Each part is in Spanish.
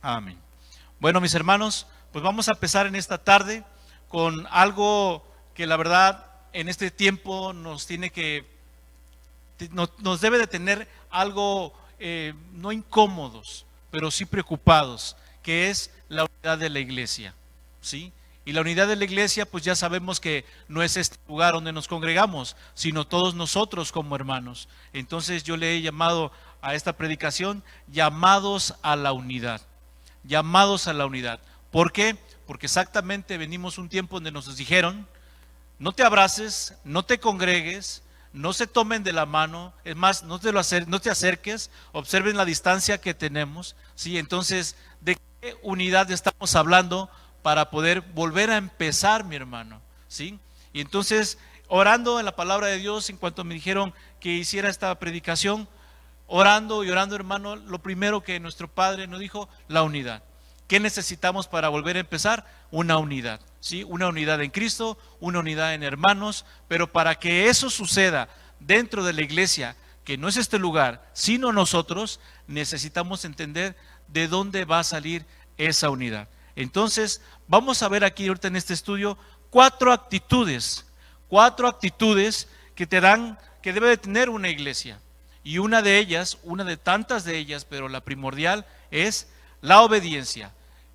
Amén. Bueno, mis hermanos, pues vamos a empezar en esta tarde con algo que la verdad en este tiempo nos debe de tener algo no incómodos, pero sí preocupados, que es la unidad de la iglesia, ¿sí? Y la unidad de la iglesia, pues ya sabemos que no es este lugar donde nos congregamos, sino todos nosotros como hermanos. Entonces yo le he llamado a esta predicación llamados a la unidad. Llamados a la unidad. ¿Por qué? Porque exactamente venimos un tiempo donde nos dijeron: no te abraces, no te congregues, no se tomen de la mano, es más, no te acerques, observen la distancia que tenemos, ¿sí? Entonces, ¿de qué unidad estamos hablando para poder volver a empezar, mi hermano? ¿Sí? Y entonces, orando en la palabra de Dios, en cuanto me dijeron que hiciera esta predicación, orando y orando, hermano, lo primero que nuestro Padre nos dijo: la unidad. ¿Qué necesitamos para volver a empezar? Una unidad, ¿sí? Una unidad en Cristo, una unidad en hermanos, pero para que eso suceda dentro de la iglesia, que no es este lugar, sino nosotros, necesitamos entender de dónde va a salir esa unidad. Entonces, vamos a ver aquí ahorita en este estudio cuatro actitudes que que debe de tener una iglesia. Y una de ellas, una de tantas de ellas, pero la primordial es la obediencia.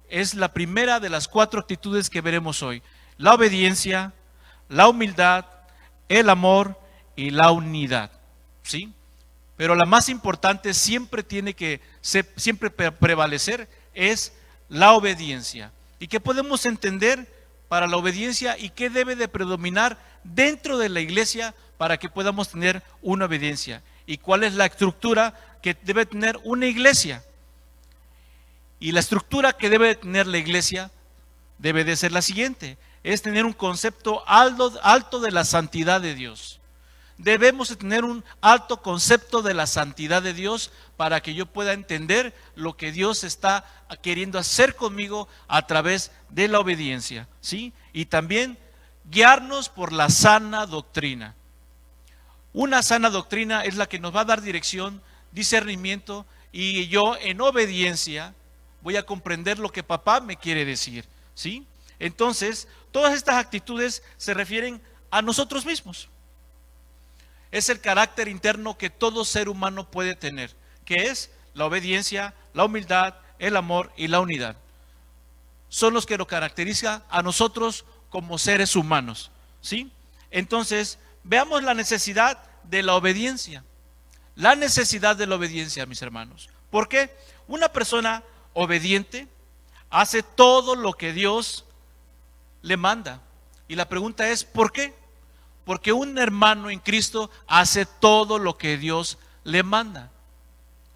Es la primera de las cuatro actitudes que veremos hoy: la obediencia, la humildad, el amor y la unidad, ¿sí? Pero la más importante siempre prevalecer es la obediencia. ¿Y qué podemos entender para la obediencia y qué debe de predominar dentro de la iglesia para que podamos tener una obediencia? ¿Y cuál es la estructura que debe tener una iglesia? Y la estructura que debe tener la iglesia debe de ser la siguiente: es tener un concepto alto de la santidad de Dios. Debemos de tener un alto concepto de la santidad de Dios para que yo pueda entender lo que Dios está queriendo hacer conmigo a través de la obediencia, ¿sí? Y también guiarnos por la sana doctrina. Una sana doctrina es la que nos va a dar dirección, discernimiento, y yo en obediencia voy a comprender lo que papá me quiere decir, ¿sí? Entonces, todas estas actitudes se refieren a nosotros mismos. Es el carácter interno que todo ser humano puede tener, que es la obediencia, la humildad, el amor y la unidad. Son los que lo caracterizan a nosotros como seres humanos, ¿sí? Entonces, veamos la necesidad de la obediencia. La necesidad de la obediencia, mis hermanos. ¿Por qué? Una persona obediente hace todo lo que Dios le manda. Y la pregunta es: ¿por qué? Porque un hermano en Cristo hace todo lo que Dios le manda.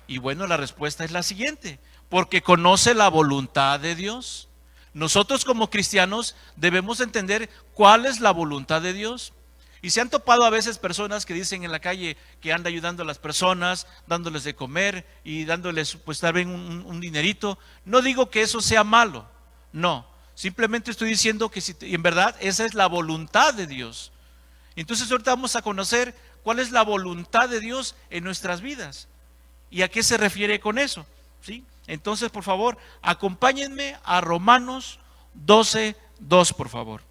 Y bueno, la respuesta es la siguiente: porque conoce la voluntad de Dios. Nosotros como cristianos debemos entender cuál es la voluntad de Dios. Y se han topado a veces personas que dicen en la calle que anda ayudando a las personas, dándoles de comer y dándoles pues tal vez un dinerito. No digo que eso sea malo, no. Simplemente estoy diciendo que si en verdad esa es la voluntad de Dios. Entonces ahorita vamos a conocer cuál es la voluntad de Dios en nuestras vidas y a qué se refiere con eso, ¿sí? Entonces, por favor, acompáñenme a Romanos 12:2, por favor.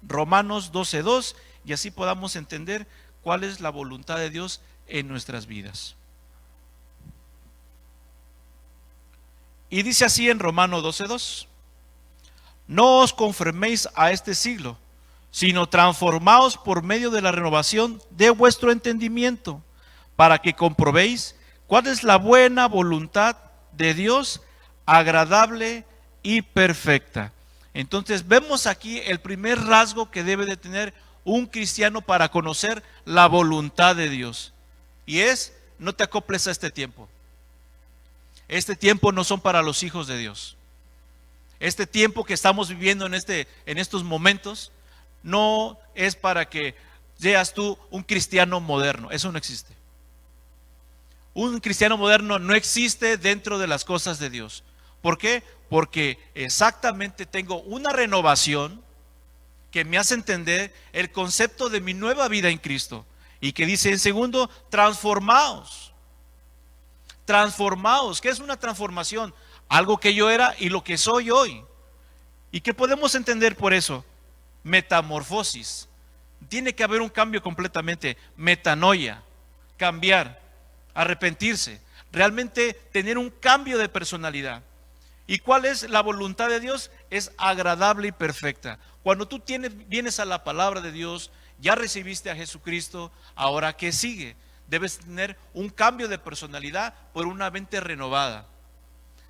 Romanos 12:2, y así podamos entender cuál es la voluntad de Dios en nuestras vidas. Y dice así en Romanos 12:2: no os conforméis a este siglo, sino transformaos por medio de la renovación de vuestro entendimiento, para que comprobéis cuál es la buena voluntad de Dios, agradable y perfecta. Entonces vemos aquí el primer rasgo que debe de tener un cristiano para conocer la voluntad de Dios, y es: no te acoples a este tiempo. Este tiempo no son para los hijos de Dios. Este tiempo que estamos viviendo en estos momentos no es para que seas tú un cristiano moderno. Eso no existe. Un cristiano moderno no existe dentro de las cosas de Dios. ¿Por qué? Porque exactamente tengo una renovación que me hace entender el concepto de mi nueva vida en Cristo, y que dice en segundo: transformaos. Transformaos. ¿Qué es una transformación? algo que yo era y lo que soy hoy. ¿Y qué podemos entender por eso? Metamorfosis. Tiene que haber un cambio completamente. Metanoia, cambiar, arrepentirse, realmente tener un cambio de personalidad. ¿Y cuál es la voluntad de Dios? Es agradable y perfecta. Cuando tú vienes a la palabra de Dios, ya recibiste a Jesucristo, ahora ¿qué sigue? Debes tener un cambio de personalidad por una mente renovada.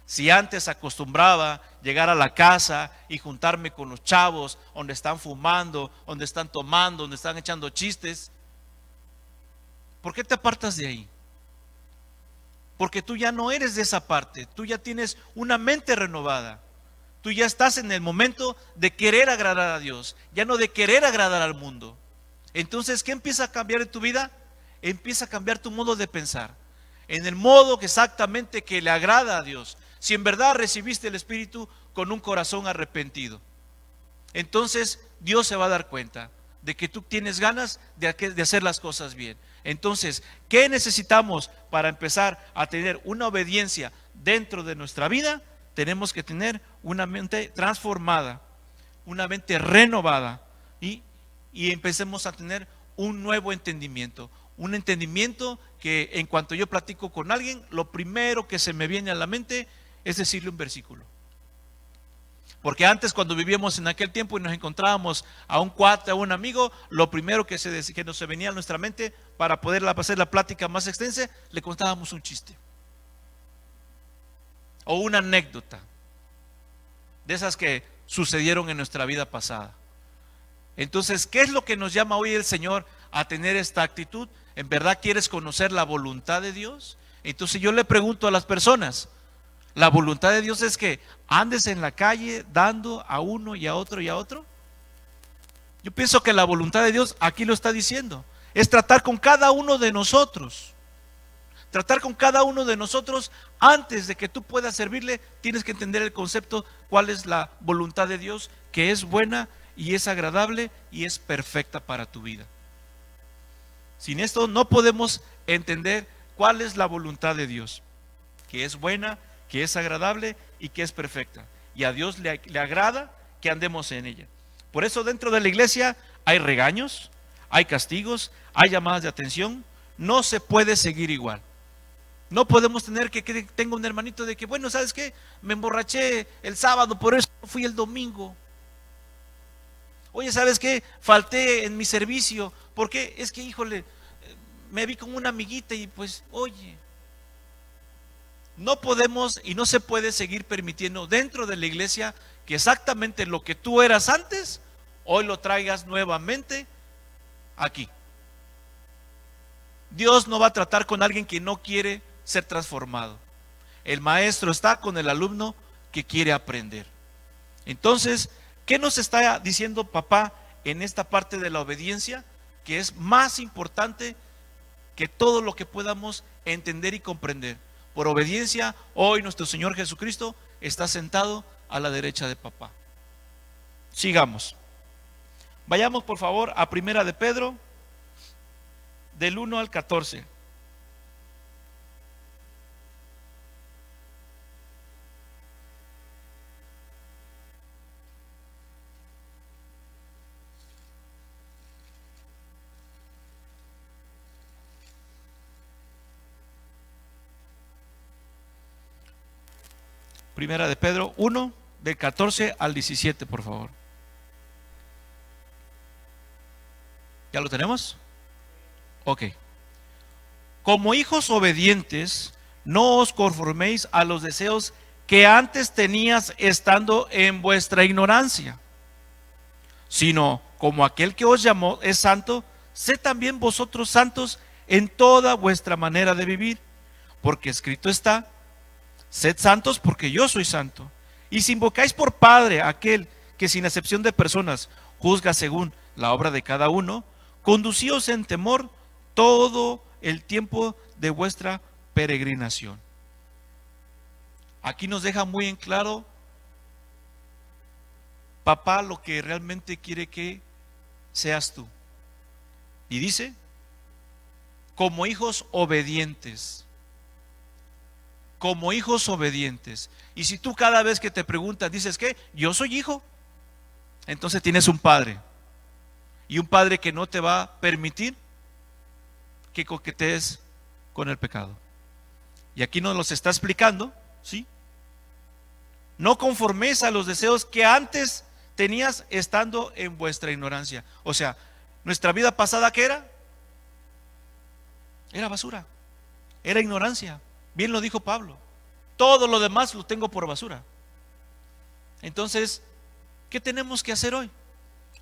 Si antes acostumbraba llegar a la casa y juntarme con los chavos, donde están fumando, donde están tomando, donde están echando chistes, ¿por qué te apartas de ahí? Porque tú ya no eres de esa parte, tú ya tienes una mente renovada. Tú ya estás en el momento de querer agradar a Dios, ya no de querer agradar al mundo. Entonces, ¿qué empieza a cambiar en tu vida? Empieza a cambiar tu modo de pensar, en el modo que exactamente que le agrada a Dios. Si en verdad recibiste el Espíritu con un corazón arrepentido, entonces Dios se va a dar cuenta de que tú tienes ganas de hacer las cosas bien. Entonces, ¿qué necesitamos para empezar a tener una obediencia dentro de nuestra vida? Tenemos que tener una mente transformada, una mente renovada, y empecemos a tener un nuevo entendimiento. Un entendimiento que en cuanto yo platico con alguien, lo primero que se me viene a la mente es decirle un versículo. Porque antes, cuando vivíamos en aquel tiempo y nos encontrábamos a un cuate, a un amigo, lo primero que nos venía a nuestra mente para poder hacer la plática más extensa, le contábamos un chiste o una anécdota de esas que sucedieron en nuestra vida pasada. Entonces, ¿qué es lo que nos llama hoy el Señor a tener esta actitud? ¿En verdad quieres conocer la voluntad de Dios? Entonces yo le pregunto a las personas, ¿la voluntad de Dios es que andes en la calle dando a uno y a otro y a otro? Yo pienso que la voluntad de Dios, aquí lo está diciendo, es tratar con cada uno de nosotros. Tratar con cada uno de nosotros. Antes de que tú puedas servirle, tienes que entender el concepto, cuál es la voluntad de Dios, que es buena y es agradable y es perfecta para tu vida. Sin esto no podemos entender cuál es la voluntad de Dios, que es buena, que es agradable y que es perfecta. Y a Dios le agrada que andemos en ella. Por eso dentro de la iglesia hay regaños, hay castigos, hay llamadas de atención. No se puede seguir igual. No podemos tener que tenga un hermanito de que, bueno, ¿sabes qué? Me emborraché el sábado, por eso fui el domingo. Oye, ¿sabes qué? Falté en mi servicio, porque es que, híjole, me vi con una amiguita y pues, oye, no podemos y no se puede seguir permitiendo dentro de la iglesia que exactamente lo que tú eras antes, hoy lo traigas nuevamente aquí. Dios no va a tratar con alguien que no quiere ser transformado. El maestro está con el alumno que quiere aprender. Entonces, ¿qué nos está diciendo papá en esta parte de la obediencia? Que es más importante que todo lo que podamos entender y comprender. Por obediencia, hoy nuestro Señor Jesucristo está sentado a la derecha de papá. Sigamos. Vayamos por favor a Primera de Pedro, del 1 al 14. Primera de Pedro 1, del 14 al 17, por favor. ¿Ya lo tenemos? Ok. Como hijos obedientes, no os conforméis a los deseos que antes tenías estando en vuestra ignorancia, sino como aquel que os llamó es santo, sed también vosotros santos en toda vuestra manera de vivir, porque escrito está: sed santos porque yo soy santo. Y si invocáis por Padre a aquel que sin acepción de personas juzga según la obra de cada uno, conducíos en temor todo el tiempo de vuestra peregrinación. Aquí nos deja muy en claro papá lo que realmente quiere que seas tú. Y dice, como hijos obedientes. como hijos obedientes. Y si tú cada vez que te preguntas dices que yo soy hijo, entonces tienes un padre. Y un padre que no te va a permitir que coquetees con el pecado. Y aquí nos los está explicando, ¿sí? No conforméis a los deseos que antes tenías estando en vuestra ignorancia. O sea, nuestra vida pasada, ¿qué era? Era basura, era ignorancia. Bien lo dijo Pablo. Todo lo demás lo tengo por basura. Entonces, ¿qué tenemos que hacer hoy?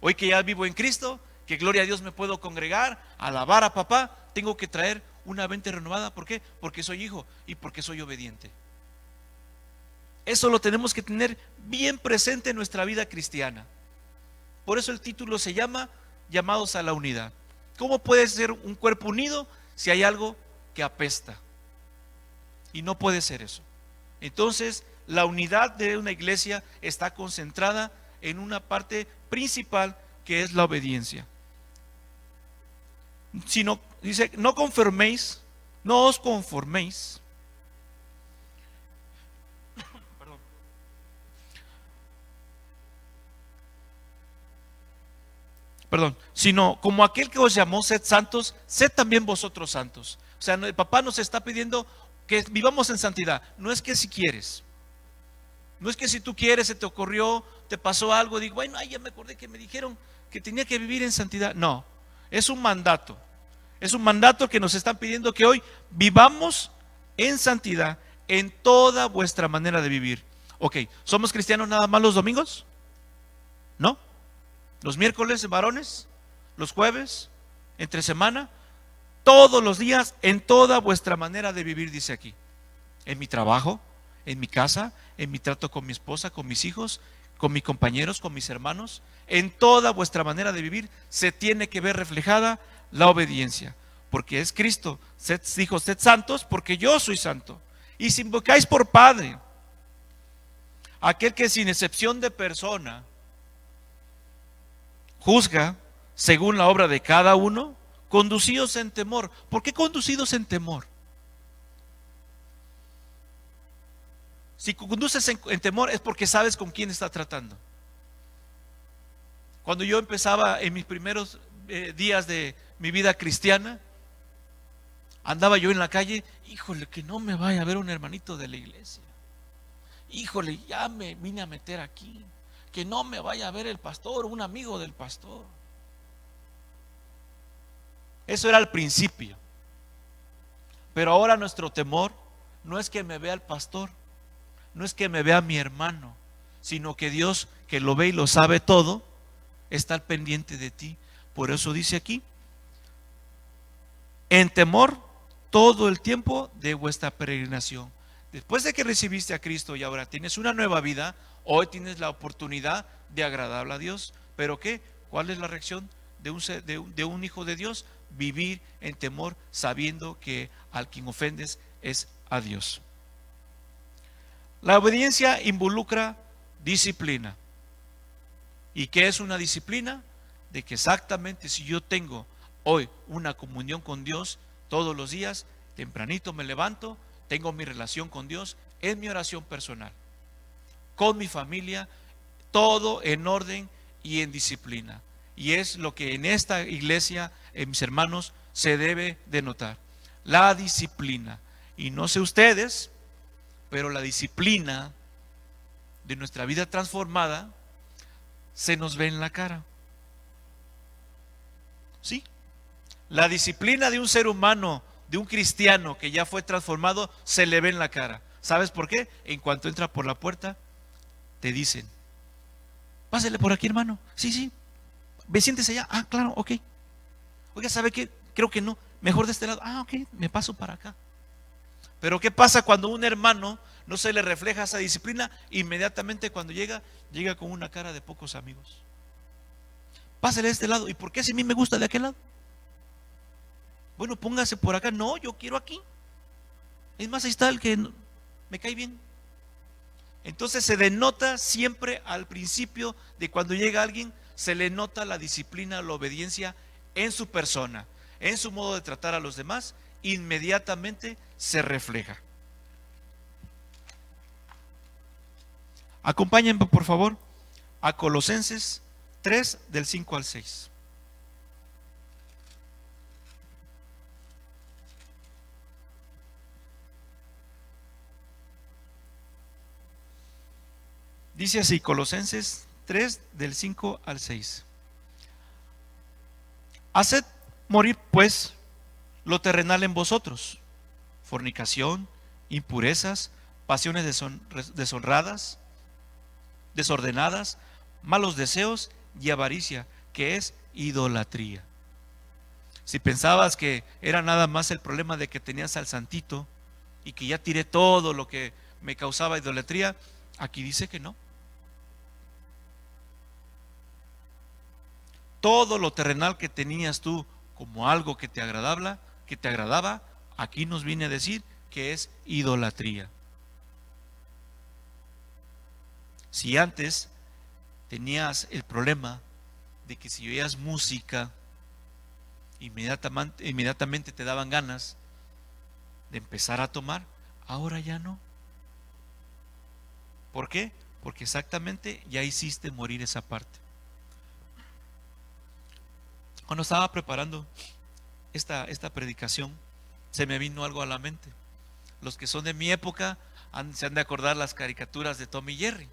Hoy que ya vivo en Cristo, que gloria a Dios me puedo congregar, alabar a papá, tengo que traer una mente renovada. ¿Por qué? Porque soy hijo y porque soy obediente. Eso lo tenemos que tener bien presente en nuestra vida cristiana. Por eso el título se llama Llamados a la unidad. ¿Cómo puede ser un cuerpo unido si hay algo que apesta? Y no puede ser eso. Entonces, la unidad de una iglesia está concentrada en una parte principal, que es la obediencia. Sino, dice, no conforméis, no os conforméis. Perdón, sino como aquel que os llamó, sed santos, sed también vosotros santos. O sea, el papá nos está pidiendo que vivamos en santidad. No es que si quieres, no es que si tú quieres, se te ocurrió, te pasó algo, digo, bueno, ay, ya me acordé que me dijeron que tenía que vivir en santidad. No, es un mandato. Es un mandato que nos están pidiendo que hoy vivamos en santidad en toda vuestra manera de vivir. Ok, ¿somos cristianos nada más los domingos? ¿No? Los miércoles, varones, los jueves, entre semana, todos los días, en toda vuestra manera de vivir, dice aquí. En mi trabajo, en mi casa, en mi trato con mi esposa, con mis hijos, con mis compañeros, con mis hermanos. En toda vuestra manera de vivir se tiene que ver reflejada la obediencia. Porque es Cristo, dijo, sed santos porque yo soy santo. Y si invocáis por Padre, aquel que sin excepción de persona juzga según la obra de cada uno, conducidos en temor. ¿Por qué conducidos en temor? Si conduces en temor es porque sabes con quién está tratando. Cuando yo empezaba en mis primeros días de mi vida cristiana, andaba yo en la calle, híjole, que no me vaya a ver un hermanito de la iglesia. Híjole, ya me vine a meter aquí. Que no me vaya a ver el pastor, un amigo del pastor. Eso era al principio. Pero ahora nuestro temor no es que me vea el pastor, no es que me vea mi hermano, sino que Dios, que lo ve y lo sabe todo, está al pendiente de ti. Por eso dice aquí, en temor todo el tiempo de vuestra peregrinación. Después de que recibiste a Cristo y ahora tienes una nueva vida, hoy tienes la oportunidad de agradarle a Dios. ¿Pero qué? ¿Cuál es la reacción de un hijo de Dios? Vivir en temor, sabiendo que al quien ofendes es a Dios. La obediencia involucra disciplina. ¿Y qué es una disciplina? De que exactamente si yo tengo hoy una comunión con Dios todos los días, tempranito me levanto, tengo mi relación con Dios, es mi oración personal, con mi familia, todo en orden y en disciplina. Y es lo que en esta iglesia, mis hermanos, se debe de notar. La disciplina. Y no sé ustedes, pero la disciplina de nuestra vida transformada se nos ve en la cara. ¿Sí? La disciplina de un ser humano, de un cristiano que ya fue transformado, se le ve en la cara. ¿Sabes por qué? En cuanto entra por la puerta, te dicen, pásele por aquí, hermano. Sí, sí. Ve, siéntese allá. Ah, claro, ok. Oiga, ¿sabe qué? Creo que no. Mejor de este lado. Ah, ok, me paso para acá. Pero ¿qué pasa cuando un hermano no se le refleja esa disciplina? Inmediatamente cuando llega con una cara de pocos amigos. Pásele de este lado. ¿Y por qué si a mí me gusta de aquel lado? Bueno, póngase por acá. No, yo quiero aquí. Es más, ahí está el que me cae bien. Entonces se denota siempre al principio de cuando llega alguien, se le nota la disciplina, la obediencia en su persona, en su modo de tratar a los demás, inmediatamente se refleja. Acompáñenme, por favor, a Colosenses 3, del 5 al 6. Dice así, Colosenses 3, del 5 al 6. Haced morir, pues, lo terrenal en vosotros: fornicación, impurezas, pasiones deshonradas, desordenadas, malos deseos y avaricia, que es idolatría. Si pensabas que era nada más el problema de que tenías al santito y que ya tiré todo lo que me causaba idolatría, aquí dice que no. Todo lo terrenal que tenías tú como algo que te agradaba, aquí nos viene a decir que es idolatría. Si antes tenías el problema de que si oías música, inmediatamente te daban ganas de empezar a tomar, ahora ya no. ¿Por qué? Porque exactamente ya hiciste morir esa parte. Cuando estaba preparando esta predicación, se me vino algo a la mente. Los que son de mi época se han de acordar las caricaturas de Tom y Jerry.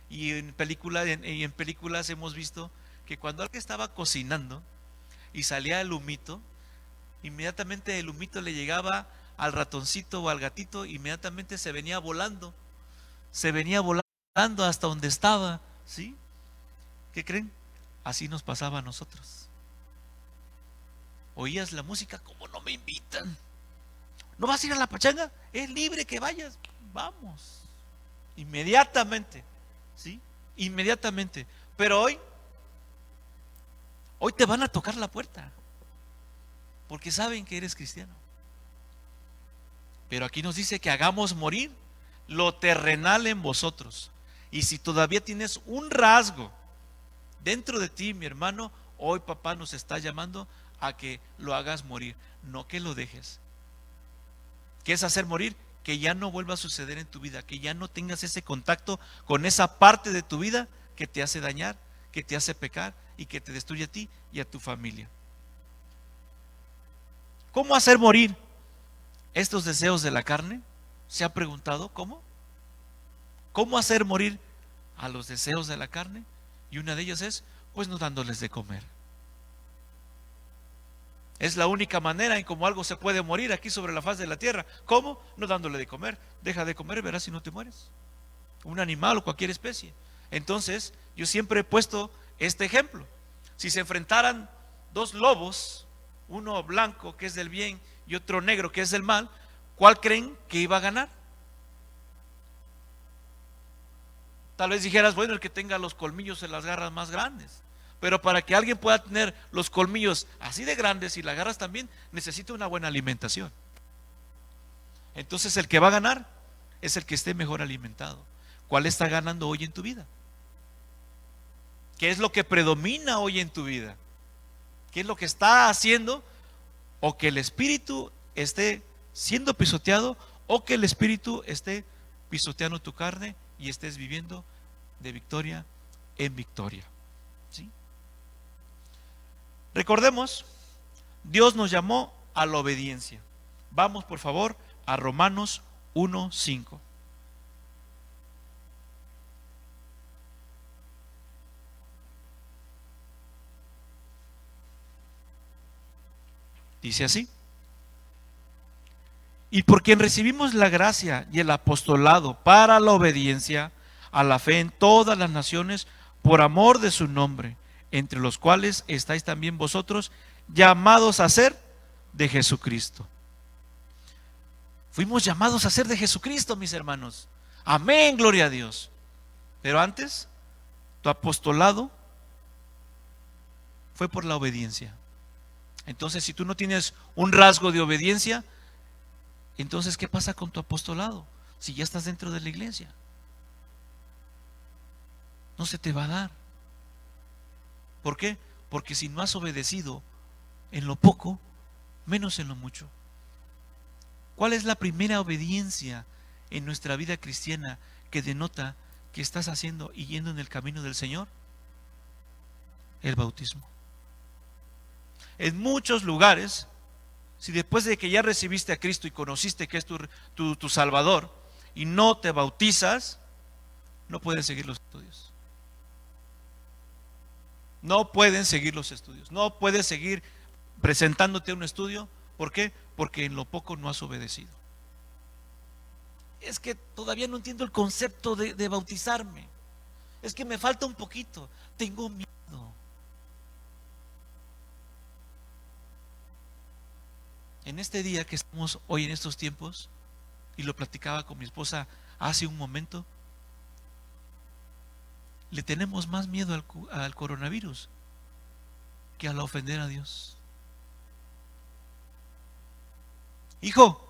Y en películas hemos visto que cuando alguien estaba cocinando y salía el humito, inmediatamente el humito le llegaba al ratoncito o al gatito, inmediatamente se venía volando hasta donde estaba, ¿sí? ¿Qué creen? Así nos pasaba a nosotros. Oías la música, como no me invitan. ¿No vas a ir a la pachanga? Es libre que vayas. Vamos. Inmediatamente. ¿Sí? Inmediatamente. Pero hoy te van a tocar la puerta. Porque saben que eres cristiano. Pero aquí nos dice que hagamos morir lo terrenal en vosotros. Y si todavía tienes un rasgo dentro de ti, mi hermano, hoy papá nos está llamando a que lo hagas morir, no que lo dejes. ¿Qué es hacer morir? Que ya no vuelva a suceder en tu vida, que ya no tengas ese contacto con esa parte de tu vida que te hace dañar, que te hace pecar y que te destruye a ti y a tu familia. ¿Cómo hacer morir estos deseos de la carne? ¿Se ha preguntado cómo? ¿Cómo hacer morir a los deseos de la carne? Y una de ellas es, pues, no dándoles de comer. Es la única manera en cómo algo se puede morir aquí sobre la faz de la tierra. ¿Cómo? No dándole de comer. Deja de comer, verás si no te mueres. Un animal o cualquier especie. Entonces, yo siempre he puesto este ejemplo. Si se enfrentaran dos lobos, uno blanco que es del bien y otro negro que es del mal, ¿cuál creen que iba a ganar? Tal vez dijeras, bueno, el que tenga los colmillos en las garras más grandes. Pero para que alguien pueda tener los colmillos así de grandes y las garras también, necesita una buena alimentación. Entonces el que va a ganar es el que esté mejor alimentado. ¿Cuál está ganando hoy en tu vida? ¿Qué es lo que predomina hoy en tu vida? ¿Qué es lo que está haciendo? O que el espíritu esté siendo pisoteado, o que el espíritu esté pisoteando tu carne y estés viviendo de victoria en victoria. ¿Sí? Recordemos, Dios nos llamó a la obediencia. Vamos por favor a Romanos 1:5. Dice así: y por quien recibimos la gracia y el apostolado para la obediencia a la fe en todas las naciones, por amor de su nombre, entre los cuales estáis también vosotros, llamados a ser de Jesucristo. Fuimos llamados a ser de Jesucristo, mis hermanos. Amén, gloria a Dios. Pero antes, tu apostolado fue por la obediencia. Entonces, si tú no tienes un rasgo de obediencia, entonces, ¿qué pasa con tu apostolado? Si ya estás dentro de la iglesia, no se te va a dar. ¿Por qué? Porque si no has obedecido en lo poco, menos en lo mucho. ¿Cuál es la primera obediencia en nuestra vida cristiana que denota que estás haciendo y yendo en el camino del Señor? El bautismo. En muchos lugares, si después de que ya recibiste a Cristo y conociste que es tu Salvador y no te bautizas, no puedes seguir los estudios. No pueden seguir los estudios. No puedes seguir presentándote a un estudio. ¿Por qué? Porque en lo poco no has obedecido. Es que todavía no entiendo el concepto de bautizarme. Es que me falta un poquito. Tengo miedo. En este día que estamos hoy en estos tiempos, y lo platicaba con mi esposa hace un momento, le tenemos más miedo al coronavirus que al ofender a Dios. Hijo,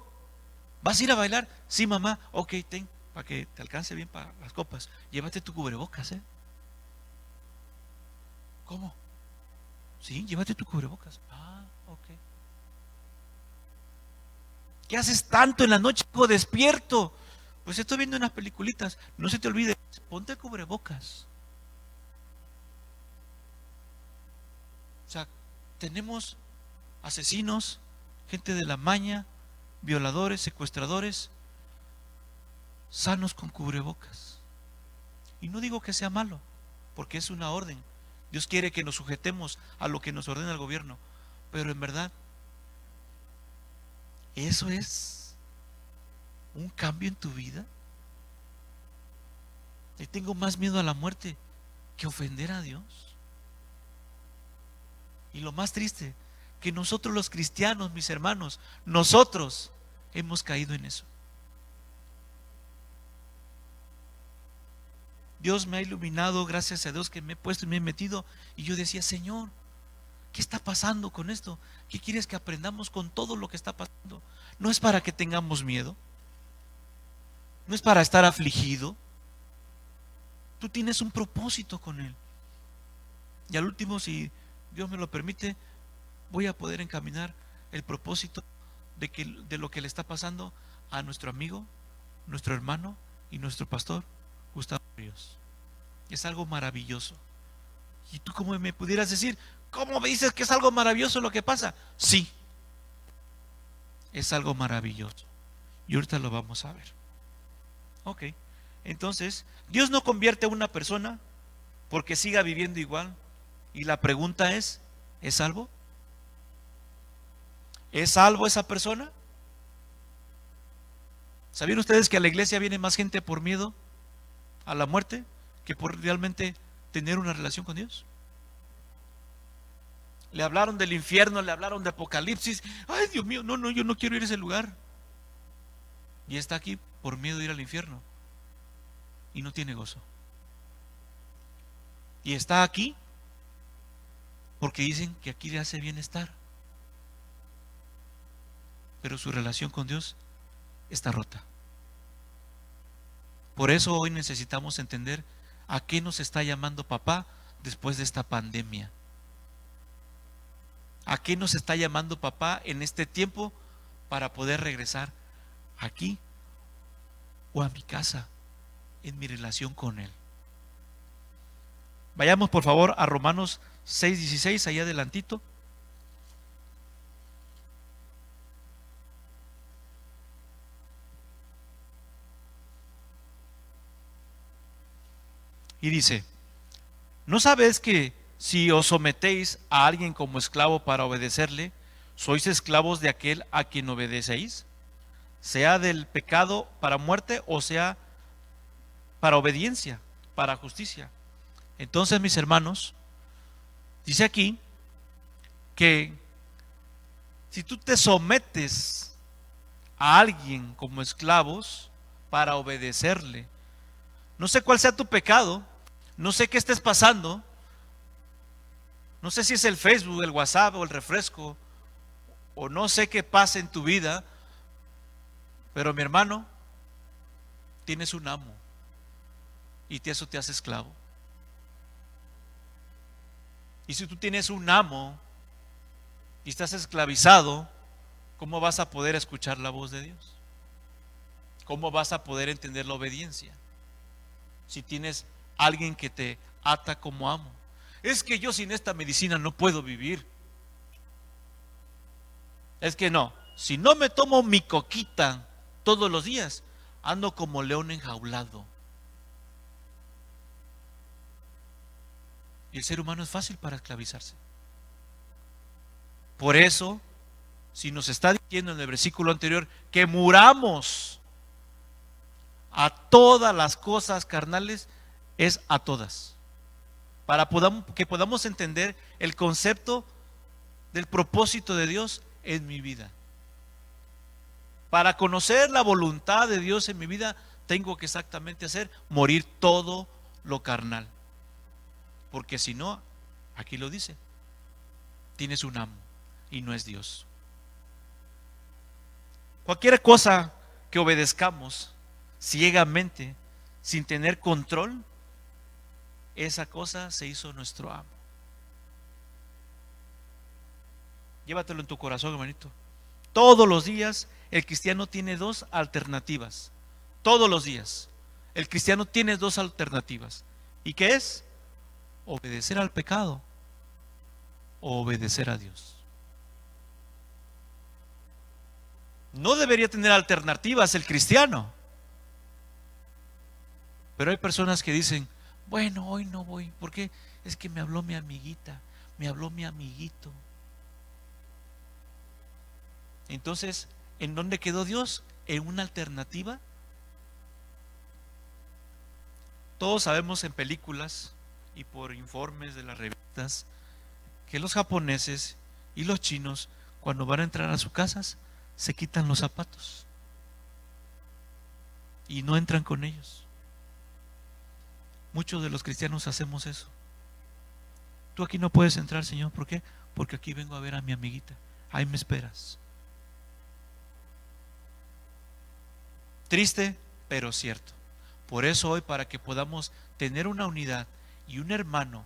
¿vas a ir a bailar? Sí, mamá. Ok, ten, para que te alcance bien para las copas. Llévate tu cubrebocas, ¿eh? ¿Cómo? Sí, llévate tu cubrebocas. Ah, ok. ¿Qué haces tanto en la noche, hijo, despierto? Pues estoy viendo unas peliculitas. No se te olvide, ponte cubrebocas. O sea, tenemos asesinos, gente de la maña, violadores, secuestradores, sanos con cubrebocas. Y no digo que sea malo, porque es una orden. Dios quiere que nos sujetemos a lo que nos ordena el gobierno. Pero en verdad, ¿eso es un cambio en tu vida? Le tengo más miedo a la muerte que ofender a Dios. Y lo más triste, que nosotros los cristianos, mis hermanos, nosotros hemos caído en eso. Dios me ha iluminado, gracias a Dios que me he puesto y me he metido. Y yo decía, Señor, ¿qué está pasando con esto? ¿Qué quieres que aprendamos con todo lo que está pasando? No es para que tengamos miedo, no es para estar afligido. Tú tienes un propósito con Él. Y al último, si Dios me lo permite, voy a poder encaminar el propósito de lo que le está pasando a nuestro amigo, nuestro hermano y nuestro pastor Gustavo Ríos. Es algo maravilloso. Y tú, como me pudieras decir, ¿cómo me dices que es algo maravilloso lo que pasa? Sí, es algo maravilloso. Y ahorita lo vamos a ver. Ok, entonces, Dios no convierte a una persona porque siga viviendo igual. Y la pregunta ¿es salvo? ¿Es salvo esa persona? ¿Sabían ustedes que a la iglesia viene más gente por miedo a la muerte que por realmente tener una relación con Dios? Le hablaron del infierno, le hablaron de Apocalipsis. Ay, Dios mío, no, yo no quiero ir a ese lugar. Y está aquí por miedo de ir al infierno. Y no tiene gozo. Y está aquí porque dicen que aquí le hace bienestar. Pero su relación con Dios está rota. Por eso hoy necesitamos entender a qué nos está llamando papá después de esta pandemia. ¿A qué nos está llamando papá en este tiempo para poder regresar aquí o a mi casa en mi relación con Él? Vayamos por favor a Romanos 6:16, ahí adelantito. Y dice, ¿no sabéis que si os sometéis a alguien como esclavo para obedecerle, sois esclavos de aquel a quien obedecéis? Sea del pecado para muerte o sea para obediencia, para justicia. Entonces, mis hermanos, dice aquí que si tú te sometes a alguien como esclavos para obedecerle, no sé cuál sea tu pecado, no sé qué estés pasando, no sé si es el Facebook, el WhatsApp o el refresco, o no sé qué pasa en tu vida, pero mi hermano, tienes un amo y eso te hace esclavo. Y si tú tienes un amo y estás esclavizado, ¿cómo vas a poder escuchar la voz de Dios? ¿Cómo vas a poder entender la obediencia? si tienes alguien que te ata como amo. Es que yo sin esta medicina no puedo vivir. Es que no, si no me tomo mi coquita todos los días, ando como león enjaulado. Y el ser humano es fácil para esclavizarse. Por eso, si nos está diciendo en el versículo anterior que muramos a todas las cosas carnales, es a todas. Para que podamos entender el concepto del propósito de Dios en mi vida. Para conocer la voluntad de Dios en mi vida, tengo que exactamente hacer morir todo lo carnal. Porque si no, aquí lo dice, tienes un amo y no es Dios. Cualquier cosa que obedezcamos ciegamente, sin tener control, esa cosa se hizo nuestro amo. Llévatelo en tu corazón, hermanito. Todos los días el cristiano tiene dos alternativas. Todos los días el cristiano tiene dos alternativas. ¿Y qué es? Obedecer al pecado o obedecer a Dios. No debería tener alternativas el cristiano. Pero hay personas que dicen, bueno, hoy no voy, porque es que me habló mi amiguita, me habló mi amiguito. Entonces, ¿en dónde quedó Dios? ¿En una alternativa? Todos sabemos en películas y por informes de las revistas que los japoneses y los chinos, cuando van a entrar a sus casas, se quitan los zapatos y no entran con ellos. Muchos de los cristianos hacemos eso. Tú aquí no puedes entrar, Señor. ¿Por qué? Porque aquí vengo a ver a mi amiguita. Ahí me esperas. Triste, pero cierto. Por eso hoy, para que podamos tener una unidad y un hermano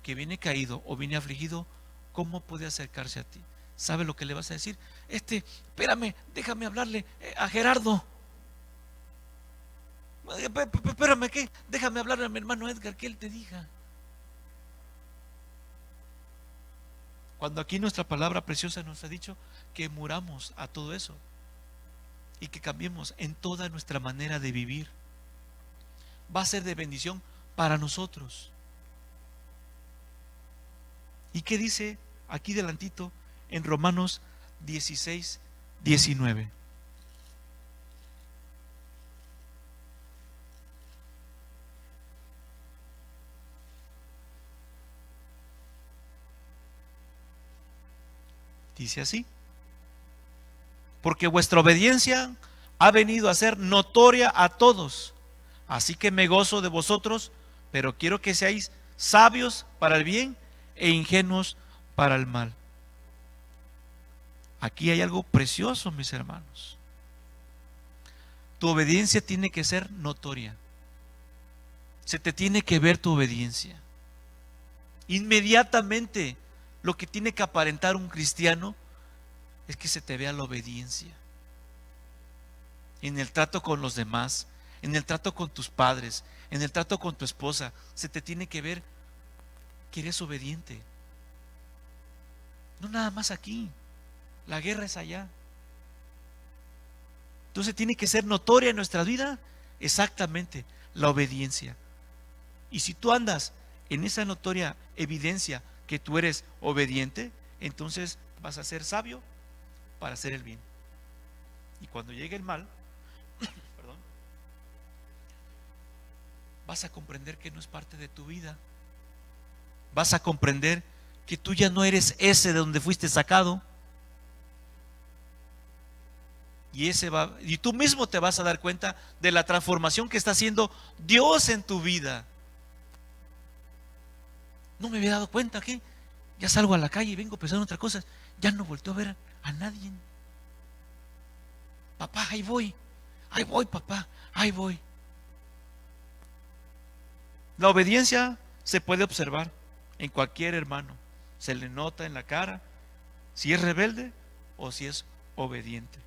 que viene caído o viene afligido, ¿cómo puede acercarse a ti? ¿Sabe lo que le vas a decir? Espérame, déjame hablarle a Gerardo. Espérame, ¿qué? Déjame hablarle a mi hermano Edgar, que él te diga. Cuando aquí nuestra palabra preciosa nos ha dicho que muramos a todo eso y que cambiemos en toda nuestra manera de vivir, va a ser de bendición para nosotros. ¿Y qué dice aquí delantito en Romanos 16, 19? Dice así: porque vuestra obediencia ha venido a ser notoria a todos, así que me gozo de vosotros, pero quiero que seáis sabios para el bien e ingenuos para el mal. Aquí hay algo precioso, mis hermanos. Tu obediencia tiene que ser notoria. Se te tiene que ver tu obediencia. Inmediatamente lo que tiene que aparentar un cristiano es que se te vea la obediencia. En el trato con los demás, en el trato con tus padres, en el trato con tu esposa, se te tiene que ver que eres obediente. No nada más aquí, la guerra es allá. Entonces tiene que ser notoria en nuestra vida exactamente la obediencia. Y si tú andas en esa notoria evidencia que tú eres obediente, entonces vas a ser sabio para hacer el bien. Y cuando llegue el mal, perdón, vas a comprender que no es parte de tu vida. Vas a comprender que tú ya no eres ese de donde fuiste sacado. Y tú mismo te vas a dar cuenta de la transformación que está haciendo Dios en tu vida. No me había dado cuenta que ya salgo a la calle y vengo pensando en otras cosas. Ya no volteo a ver a nadie. Papá, ahí voy papá, ahí voy. La obediencia se puede observar en cualquier hermano. Se le nota en la cara si es rebelde o si es obediente.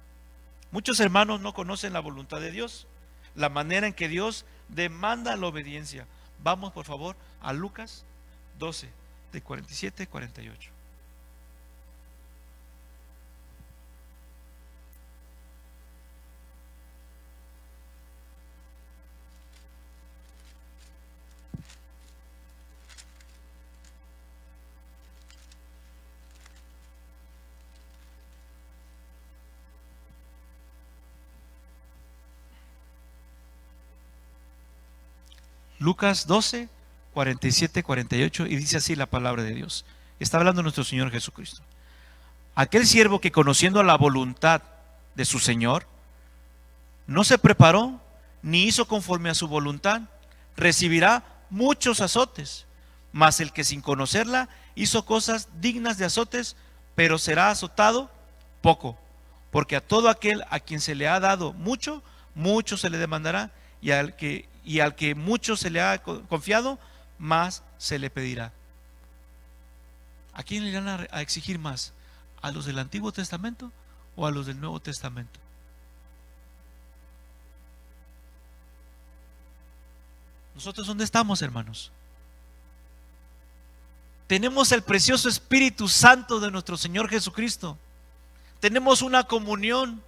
Muchos hermanos no conocen la voluntad de Dios, la manera en que Dios demanda la obediencia. Vamos por favor a Lucas 12, de 47 y 48. Lucas 12, 47, 48, y dice así la palabra de Dios. Está hablando nuestro Señor Jesucristo. Aquel siervo que, conociendo la voluntad de su Señor, no se preparó ni hizo conforme a su voluntad, recibirá muchos azotes. Mas el que sin conocerla hizo cosas dignas de azotes, pero será azotado poco. Porque a todo aquel a quien se le ha dado mucho, mucho se le demandará, y al que mucho se le ha confiado, más se le pedirá. ¿A quién le van a exigir más? ¿A los del Antiguo Testamento o a los del Nuevo Testamento? ¿Nosotros dónde estamos, hermanos? Tenemos el precioso Espíritu Santo de nuestro Señor Jesucristo. Tenemos una comunión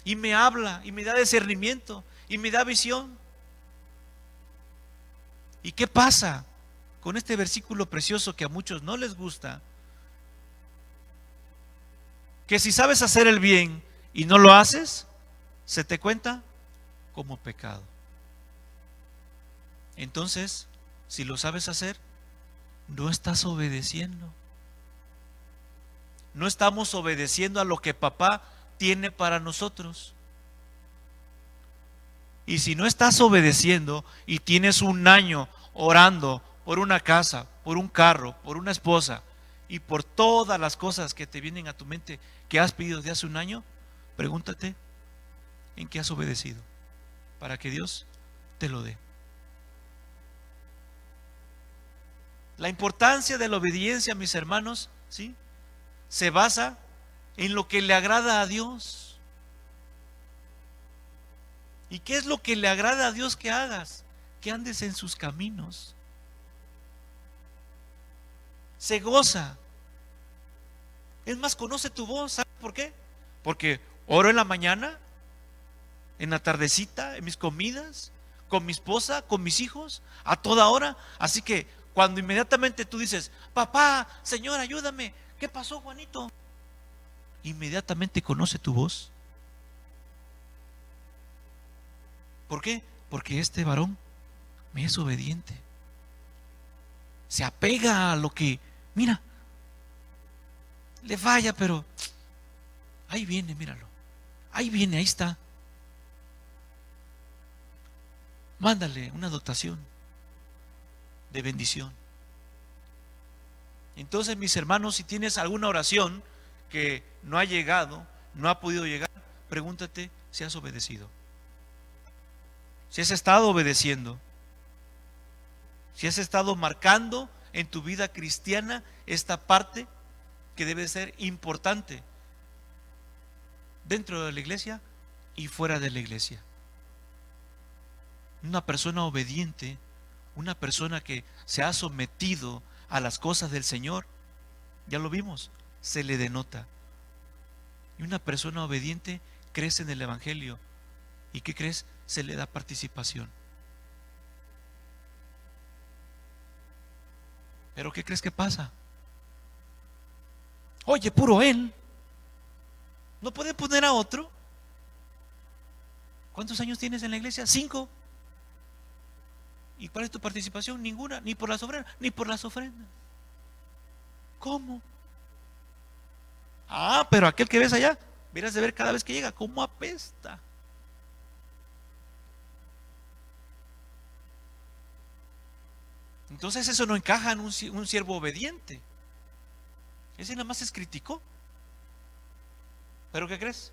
y me habla y me da discernimiento y me da visión. ¿Y qué pasa con este versículo precioso que a muchos no les gusta? Que si sabes hacer el bien y no lo haces, se te cuenta como pecado. Entonces, si lo sabes hacer, no estás obedeciendo. No estamos obedeciendo a lo que papá tiene para nosotros. Y si no estás obedeciendo y tienes un año orando por una casa, por un carro, por una esposa y por todas las cosas que te vienen a tu mente que has pedido de hace un año, pregúntate en qué has obedecido para que Dios te lo dé. La importancia de la obediencia, mis hermanos, ¿sí?, se basa en lo que le agrada a Dios. ¿Y qué es lo que le agrada a Dios que hagas? Que andes en sus caminos. Se goza. Es más, conoce tu voz. ¿Sabes por qué? Porque oro en la mañana, en la tardecita, en mis comidas, con mi esposa, con mis hijos, a toda hora. Así que cuando inmediatamente tú dices, papá, Señor, ayúdame, ¿qué pasó, Juanito? Inmediatamente conoce tu voz. ¿Por qué? Porque este varón me es obediente. Se apega a lo que, mira, le falla, pero ahí viene, míralo. Ahí viene, ahí está. Mándale una dotación de bendición. Entonces, mis hermanos, si tienes alguna oración que no ha llegado, no ha podido llegar, pregúntate si has obedecido. Si has estado obedeciendo, si has estado marcando en tu vida cristiana esta parte que debe ser importante dentro de la iglesia y fuera de la iglesia. Una persona obediente, una persona que se ha sometido a las cosas del Señor, ya lo vimos, se le denota. Y una persona obediente crece en el Evangelio. ¿Y qué crees? Se le da participación. ¿Pero qué crees que pasa? Oye, puro él. ¿No puede poner a otro? ¿Cuántos años tienes en la iglesia? 5. ¿Y cuál es tu participación? Ninguna, ni por las ofrendas, ni por las ofrendas. ¿Cómo? Ah, pero aquel que ves allá, verás de ver cada vez que llega cómo apesta. Entonces eso no encaja en un siervo obediente. Ese nada más se criticó. ¿Pero qué crees?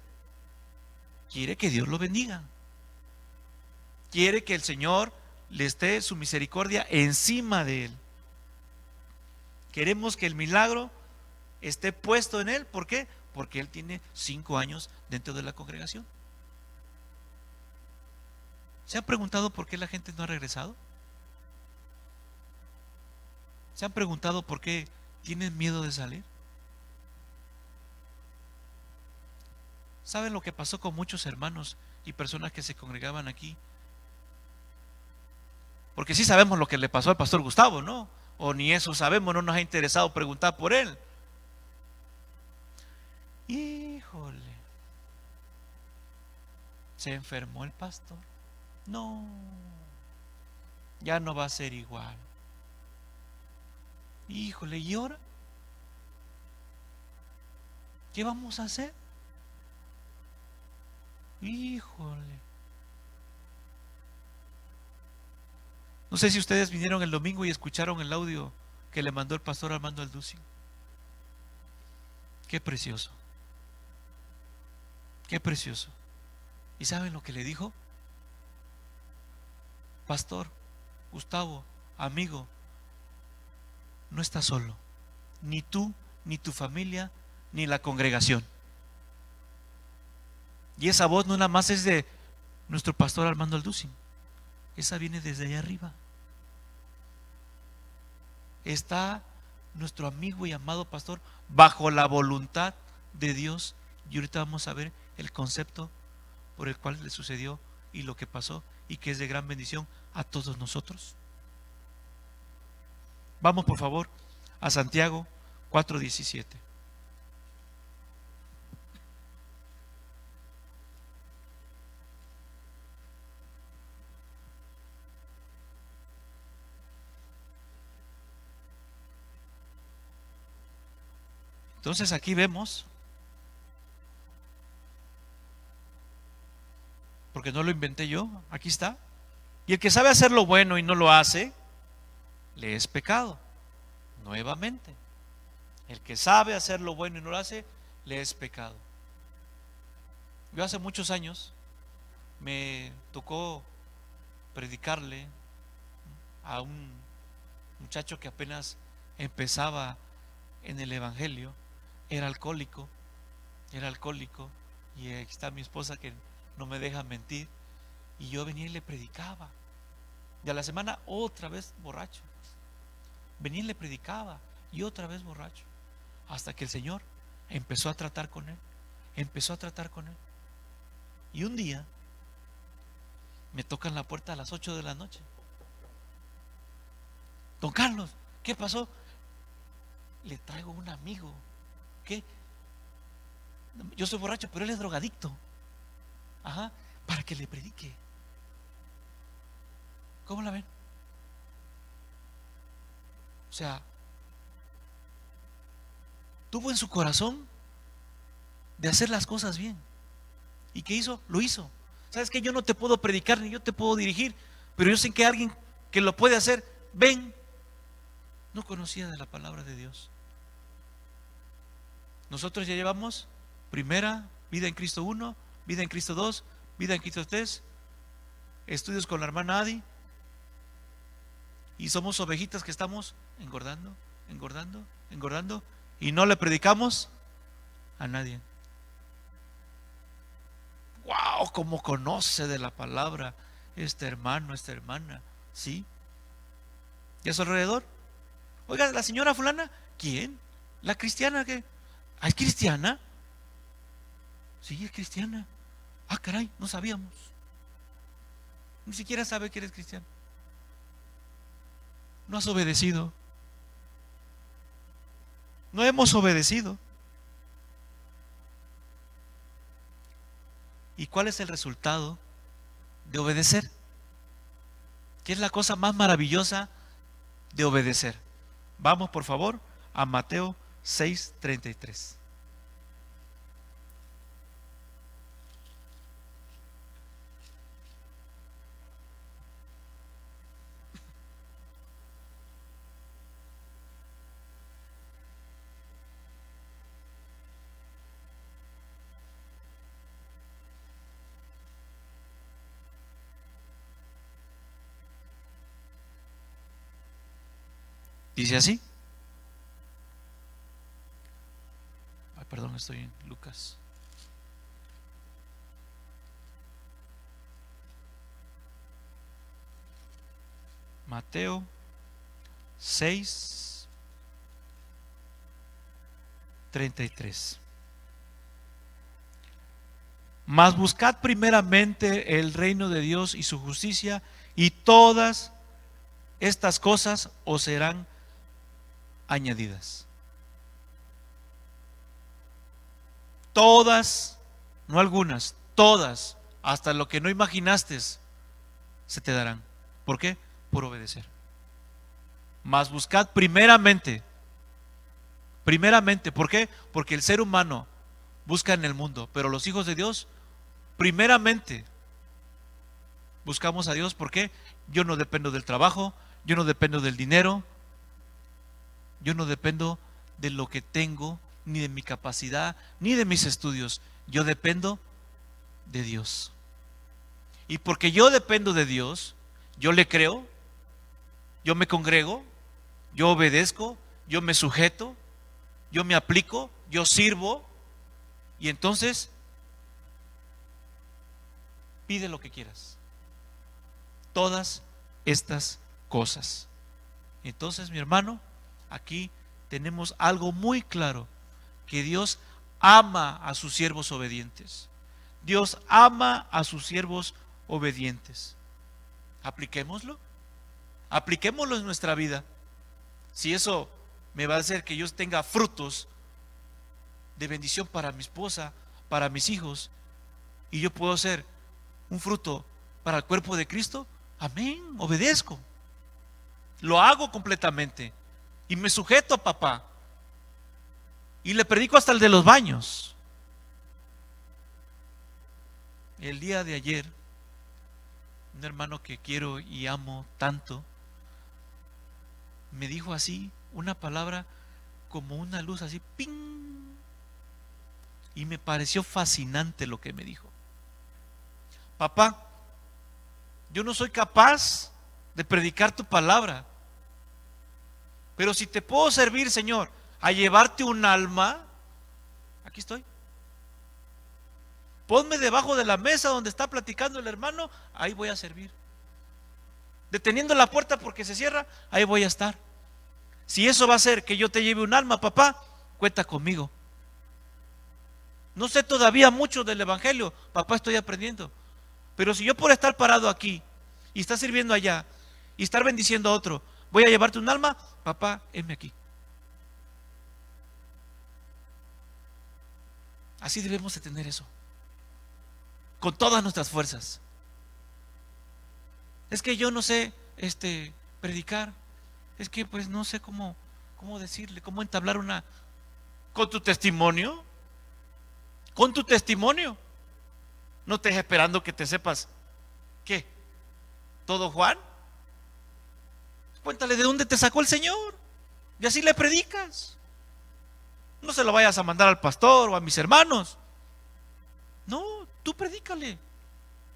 Quiere que Dios lo bendiga. Quiere que el Señor le esté su misericordia encima de él. Queremos que el milagro esté puesto en él. ¿Por qué? Porque él tiene 5 años dentro de la congregación. ¿Se han preguntado por qué la gente no ha regresado? ¿Se han preguntado por qué tienen miedo de salir? ¿Saben lo que pasó con muchos hermanos y personas que se congregaban aquí? Porque sí sabemos lo que le pasó al pastor Gustavo, ¿no? O ni eso sabemos, no nos ha interesado preguntar por él. Híjole, se enfermó el pastor. No, ya no va a ser igual. Híjole, ¿y ahora qué vamos a hacer? Híjole. No sé si ustedes vinieron el domingo y escucharon el audio que le mandó el pastor Armando Alducin. Qué precioso. Qué precioso. ¿Y saben lo que le dijo? Pastor Gustavo, amigo, no estás solo. Ni tú, ni tu familia, ni la congregación. Y esa voz no nada más es de nuestro pastor Armando Alducin. Esa viene desde allá arriba. Está nuestro amigo y amado pastor bajo la voluntad de Dios. Y ahorita vamos a ver el concepto por el cual le sucedió y lo que pasó y que es de gran bendición a todos nosotros. Vamos por favor a Santiago 4:17. Entonces aquí vemos, porque no lo inventé yo, aquí está. Y el que sabe hacer lo bueno y no lo hace, le es pecado. Nuevamente, el que sabe hacer lo bueno y no lo hace, le es pecado. Yo hace muchos años me tocó predicarle a un muchacho que apenas empezaba en el evangelio. Era alcohólico, y aquí está mi esposa que no me deja mentir, y yo venía y le predicaba, y a la semana otra vez borracho, venía y le predicaba y otra vez borracho, hasta que el Señor empezó a tratar con él, y un día me tocan la puerta a las 8 de la noche. Don Carlos, ¿qué pasó? Le traigo un amigo. ¿Qué? Yo soy borracho, pero él es drogadicto. Ajá, para que le predique. ¿Cómo la ven? O sea, tuvo en su corazón de hacer las cosas bien. ¿Y qué hizo? Lo hizo. ¿Sabes qué? Yo no te puedo predicar ni yo te puedo dirigir, pero yo sé que alguien que lo puede hacer, ven. No conocía de la palabra de Dios. Nosotros ya llevamos primera, vida en Cristo 1, vida en Cristo 2, vida en Cristo 3, estudios con la hermana Adi, y somos ovejitas que estamos engordando, engordando, engordando, y no le predicamos a nadie. ¡Wow! ¿Cómo conoce de la palabra este hermano, esta hermana? ¿Sí? ¿Y a su alrededor? Oiga, la señora fulana, ¿quién? La cristiana que... ¿Ah, es cristiana? Sí, es cristiana. Ah, caray, no sabíamos. Ni siquiera sabe que eres cristiano. No has obedecido. No hemos obedecido. ¿Y cuál es el resultado de obedecer? ¿Qué es la cosa más maravillosa de obedecer? Vamos por favor a Mateo 6:33. Dice así. Ay, perdón, estoy en Lucas. Mateo 6, 33. Mas buscad primeramente el reino de Dios y su justicia, y todas estas cosas os serán añadidas. Todas, no algunas, todas, hasta lo que no imaginaste, se te darán. ¿Por qué? Por obedecer. Mas buscad primeramente, ¿por qué? Porque el ser humano busca en el mundo, pero los hijos de Dios, primeramente, buscamos a Dios. ¿Por qué? Yo no dependo del trabajo, yo no dependo del dinero, yo no dependo de lo que tengo, ni de mi capacidad, ni de mis estudios. Yo dependo de Dios. Y porque yo dependo de Dios, yo le creo, yo me congrego, yo obedezco, yo me sujeto, yo me aplico, yo sirvo. Y entonces, pide lo que quieras. Todas estas cosas. Entonces, mi hermano, aquí tenemos algo muy claro, que Dios ama a sus siervos obedientes. Dios ama a sus siervos obedientes. Apliquémoslo. Apliquémoslo en nuestra vida. Si eso me va a hacer que yo tenga frutos de bendición para mi esposa, para mis hijos, y yo puedo ser un fruto para el cuerpo de Cristo, amén, obedezco. Lo hago completamente y me sujeto a papá y le predico hasta el de los baños. El día de ayer, un hermano que quiero y amo tanto me dijo así una palabra como una luz, así ¡ping! Y me pareció fascinante lo que me dijo. Papá, yo no soy capaz de predicar tu palabra, pero si te puedo servir, Señor, a llevarte un alma, aquí estoy. Ponme debajo de la mesa donde está platicando el hermano, ahí voy a servir. Deteniendo la puerta porque se cierra, ahí voy a estar. Si eso va a hacer que yo te lleve un alma, papá, cuenta conmigo. No sé todavía mucho del evangelio, papá, estoy aprendiendo. Pero si yo por estar parado aquí y estar sirviendo allá y estar bendiciendo a otro, voy a llevarte un alma, papá, heme aquí. Así debemos de tener eso, con todas nuestras fuerzas. Es que yo no sé predicar, es que pues no sé cómo decirle, cómo entablar una, con tu testimonio, no estés esperando que te sepas, ¿qué? ¿Todo Juan? Cuéntale de dónde te sacó el Señor y así le predicas. No se lo vayas a mandar al pastor o a mis hermanos. No, tú predícale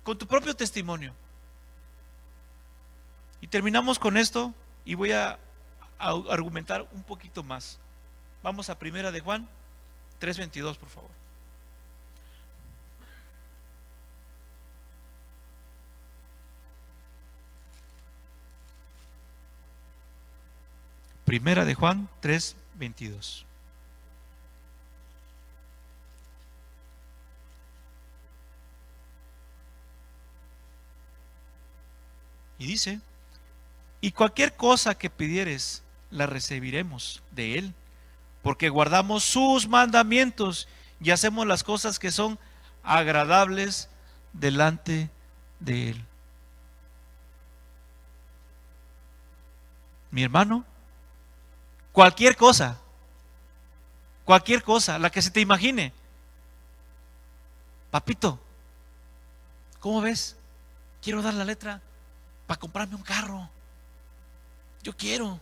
con tu propio testimonio. Y terminamos con esto y voy a argumentar un poquito más. Vamos a Primera de Juan 3:22, por favor. Primera de Juan 3:22. Y dice: y cualquier cosa que pidieres, la recibiremos de Él, porque guardamos sus mandamientos y hacemos las cosas que son agradables delante de Él. Mi hermano, cualquier cosa, la que se te imagine. Papito, ¿cómo ves? Quiero dar la letra para comprarme un carro. Yo quiero.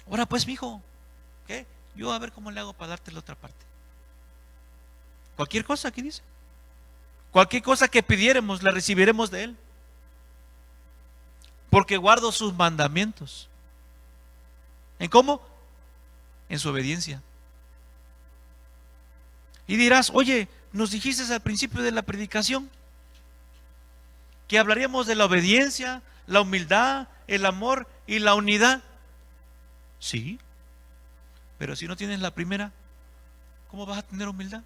Ahora pues, mijo, ¿qué? Yo a ver cómo le hago para darte la otra parte. Cualquier cosa, aquí dice. Cualquier cosa que pidiéramos, la recibiremos de Él. Porque guardo sus mandamientos. ¿En cómo? En su obediencia. Y dirás: oye, nos dijiste al principio de la predicación que hablaríamos de la obediencia, la humildad, el amor y la unidad. Sí, pero si no tienes la primera, ¿cómo vas a tener humildad?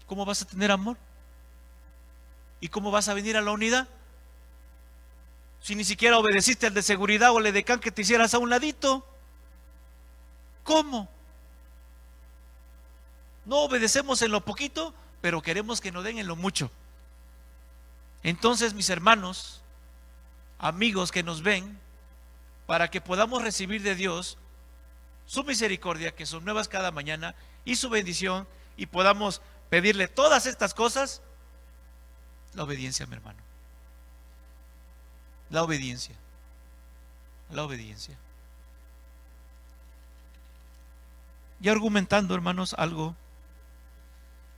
¿Cómo vas a tener amor? ¿Y cómo vas a venir a la unidad? Si ni siquiera obedeciste al de seguridad o al edecán que te hicieras a un ladito. ¿Cómo? No obedecemos en lo poquito, pero queremos que nos den en lo mucho. Entonces, mis hermanos, amigos que nos ven, para que podamos recibir de Dios su misericordia, que son nuevas cada mañana, y su bendición, y podamos pedirle todas estas cosas, la obediencia, mi hermano. La obediencia. La obediencia. Y argumentando, hermanos, algo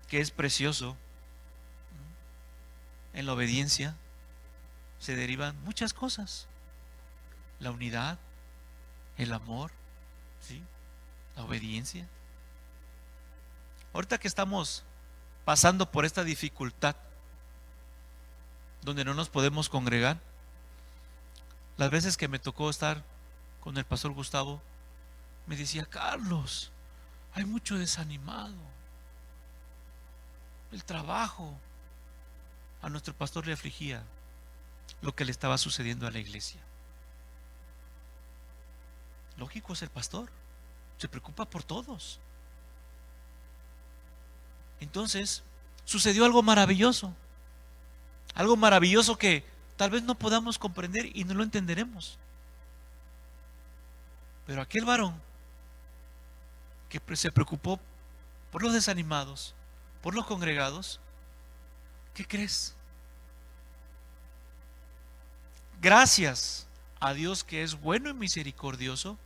que es precioso, en la obediencia se derivan muchas cosas: la unidad, el amor, ¿sí? La obediencia. Ahorita que estamos pasando por esta dificultad donde no nos podemos congregar, las veces que me tocó estar con el pastor Gustavo, me decía: Carlos, hay mucho desanimado, el trabajo. A nuestro pastor le afligía lo que le estaba sucediendo a la iglesia. Lógico, es el pastor, se preocupa por todos. Entonces sucedió algo maravilloso que tal vez no podamos comprender y no lo entenderemos. Pero aquel varón que se preocupó por los desanimados, por los congregados, ¿qué crees? Gracias a Dios, que es bueno y misericordioso,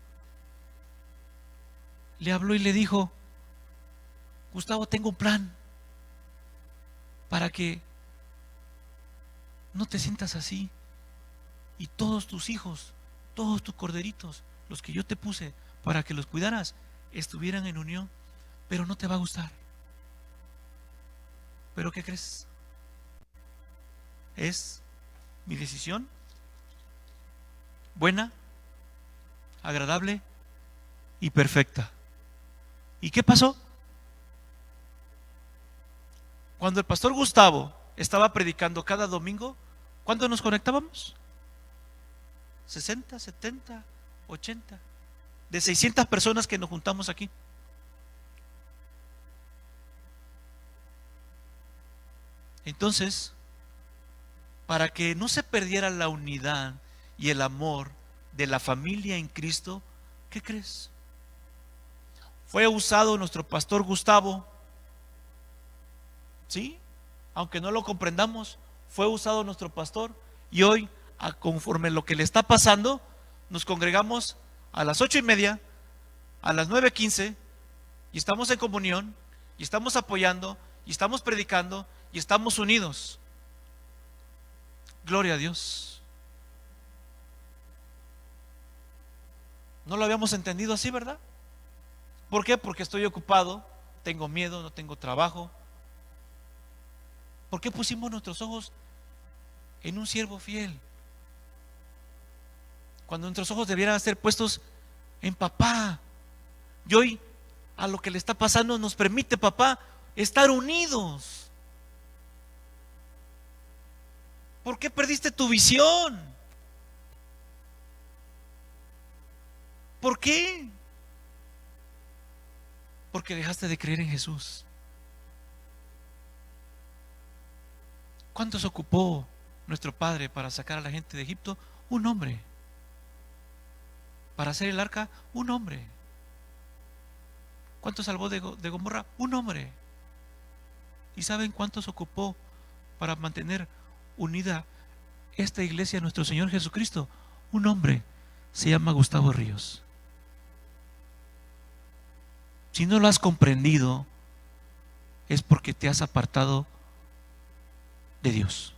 le habló y le dijo: Gustavo, tengo un plan para que no te sientas así, y todos tus hijos, todos tus corderitos, los que yo te puse para que los cuidaras, estuvieran en unión. Pero no te va a gustar. ¿Pero qué crees? Es mi decisión, buena, agradable y perfecta. ¿Y qué pasó? Cuando el pastor Gustavo estaba predicando cada domingo, ¿cuánto nos conectábamos? 60, 70, 80. De 600 personas que nos juntamos aquí. Entonces, para que no se perdiera la unidad y el amor de la familia en Cristo, ¿qué crees? Fue usado nuestro pastor Gustavo, ¿sí? Aunque no lo comprendamos, fue usado nuestro pastor, y hoy, conforme lo que le está pasando, nos congregamos a las 8:30, a las 9:15, y estamos en comunión, y estamos apoyando, y estamos predicando, y estamos unidos. Gloria a Dios. No lo habíamos entendido así, ¿verdad? ¿Por qué? Porque estoy ocupado, tengo miedo, no tengo trabajo. ¿Por qué pusimos nuestros ojos en un siervo fiel, cuando nuestros ojos debieran ser puestos en papá? Y hoy, a lo que le está pasando, nos permite, papá, estar unidos. ¿Por qué perdiste tu visión? ¿Por qué? Porque dejaste de creer en Jesús. ¿Cuánto se ocupó nuestro Padre para sacar a la gente de Egipto? Un hombre. Para hacer el arca, un hombre. ¿Cuánto salvó de Gomorra? Un hombre. ¿Y saben cuánto se ocupó para mantener unida esta iglesia a nuestro Señor Jesucristo? Un hombre. Se llama Gustavo Ríos. Si no lo has comprendido, es porque te has apartado de Dios.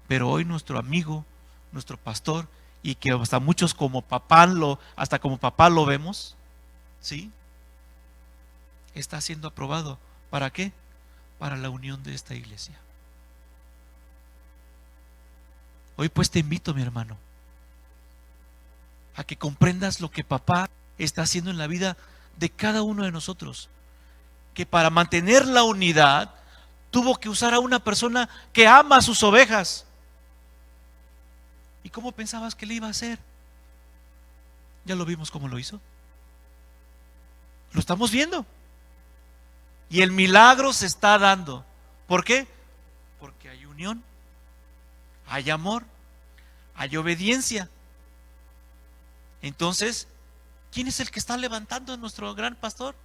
Pero hoy nuestro amigo, nuestro pastor, y que hasta muchos como papá lo vemos, ¿sí? Está siendo aprobado. ¿Para qué? Para la unión de esta iglesia. Hoy pues te invito, mi hermano, a que comprendas lo que papá está haciendo en la vida de cada uno de nosotros, que para mantener la unidad tuvo que usar a una persona que ama a sus ovejas. ¿Y cómo pensabas que le iba a hacer? Ya lo vimos cómo lo hizo. Lo estamos viendo. Y el milagro se está dando. ¿Por qué? Porque hay unión, hay amor, hay obediencia. Entonces, ¿quién es el que está levantando a nuestro gran pastor?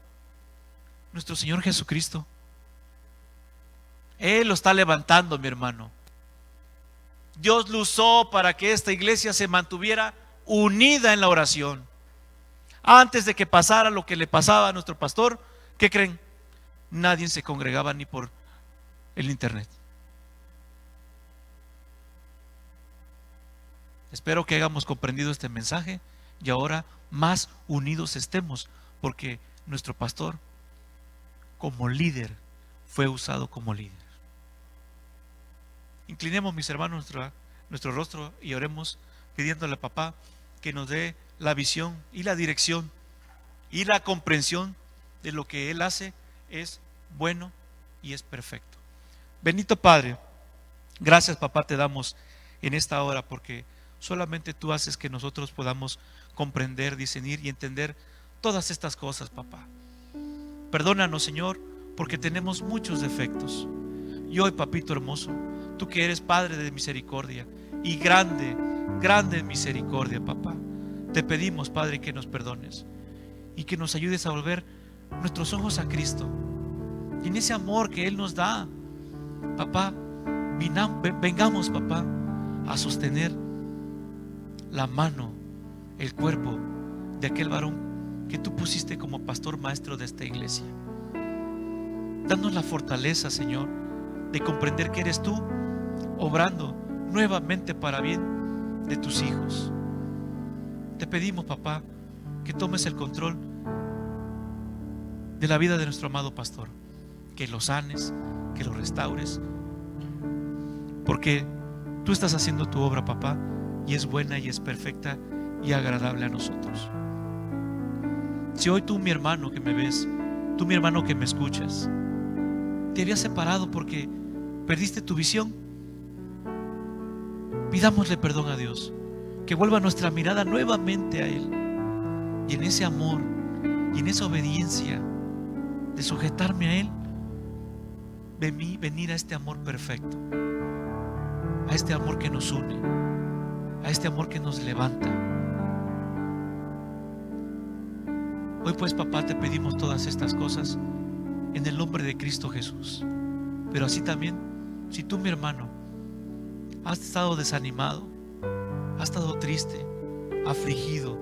Nuestro Señor Jesucristo. Él lo está levantando, mi hermano. Dios lo usó para que esta iglesia se mantuviera unida en la oración. Antes de que pasara lo que le pasaba a nuestro pastor, ¿qué creen? Nadie se congregaba ni por el internet. Espero que hayamos comprendido este mensaje y ahora más unidos estemos, porque nuestro pastor como líder fue usado como líder. Inclinemos, mis hermanos, nuestro rostro y oremos pidiéndole a papá que nos dé la visión y la dirección y la comprensión de lo que Él hace es bueno y es perfecto. Bendito Padre, gracias papá te damos en esta hora, porque solamente tú haces que nosotros podamos comprender, discernir y entender todas estas cosas, papá. Perdónanos, Señor, porque tenemos muchos defectos. Y hoy, papito hermoso, tú que eres Padre de misericordia y grande, grande en misericordia, papá, te pedimos, Padre, que nos perdones y que nos ayudes a volver nuestros ojos a Cristo. Y en ese amor que Él nos da, papá, vengamos, papá, a sostener la mano, el cuerpo de aquel varón que tú pusiste como pastor maestro de esta iglesia. Danos la fortaleza, Señor, de comprender que eres tú obrando nuevamente para bien de tus hijos. Te pedimos, papá, que tomes el control de la vida de nuestro amado pastor, que lo sanes, que lo restaures, porque tú estás haciendo tu obra, papá, y es buena y es perfecta y agradable a nosotros. Si hoy tú, mi hermano que me ves, tú, mi hermano que me escuchas, te habías separado porque perdiste tu visión, pidámosle perdón a Dios, que vuelva nuestra mirada nuevamente a Él, y en ese amor y en esa obediencia de sujetarme a Él, venir a este amor perfecto, a este amor que nos une, a este amor que nos levanta. Hoy pues, papá, te pedimos todas estas cosas en el nombre de Cristo Jesús. Pero así también, si tú, mi hermano, has estado desanimado, has estado triste, afligido,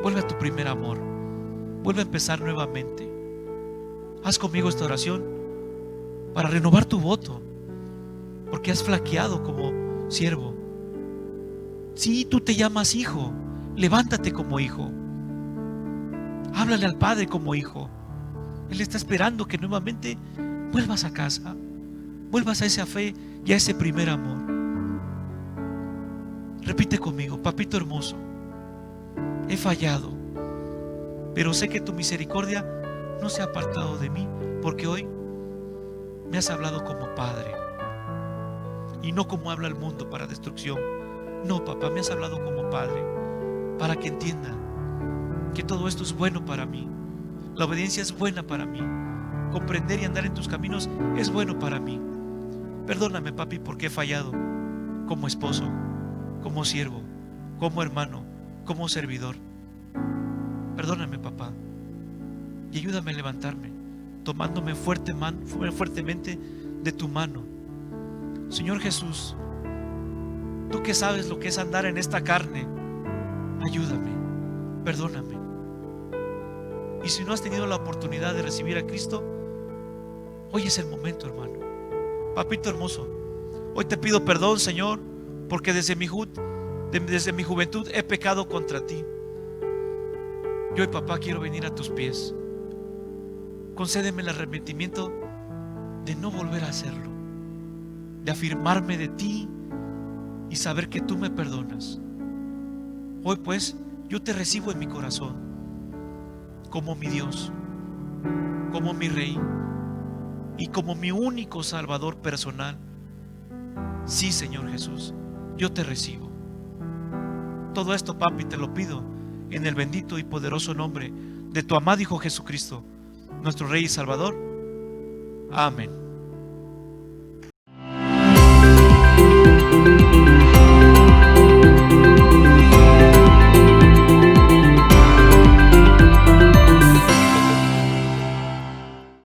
vuelve a tu primer amor, vuelve a empezar nuevamente. Haz conmigo esta oración para renovar tu voto, porque has flaqueado como siervo. Si tú te llamas hijo, levántate como hijo. Háblale al Padre como hijo. Él está esperando que nuevamente vuelvas a casa, vuelvas a esa fe y a ese primer amor. Repite conmigo: papito hermoso, he fallado, pero sé que tu misericordia no se ha apartado de mí, porque hoy me has hablado como Padre y no como habla el mundo para destrucción. No, papá, me has hablado como Padre para que entienda que todo esto es bueno para mí. La obediencia es buena para mí. Comprender y andar en tus caminos es bueno para mí. Perdóname, papi, porque he fallado como esposo, como siervo, como hermano, como servidor. Perdóname, papá, y ayúdame a levantarme, tomándome fuertemente de tu mano. Señor Jesús, tú que sabes lo que es andar en esta carne, ayúdame, perdóname. Y si no has tenido la oportunidad de recibir a Cristo, hoy es el momento, hermano. Papito hermoso, hoy te pido perdón, Señor, porque desde mi juventud he pecado contra ti. Yo hoy, papá, quiero venir a tus pies. Concédeme el arrepentimiento de no volver a hacerlo, de afirmarme de ti saber que tú me perdonas. Hoy pues yo te recibo en mi corazón como mi Dios, como mi Rey y como mi único Salvador personal. Sí, Señor Jesús, yo te recibo. Todo esto, papi, te lo pido en el bendito y poderoso nombre de tu amado Hijo Jesucristo, nuestro Rey y Salvador. Amén.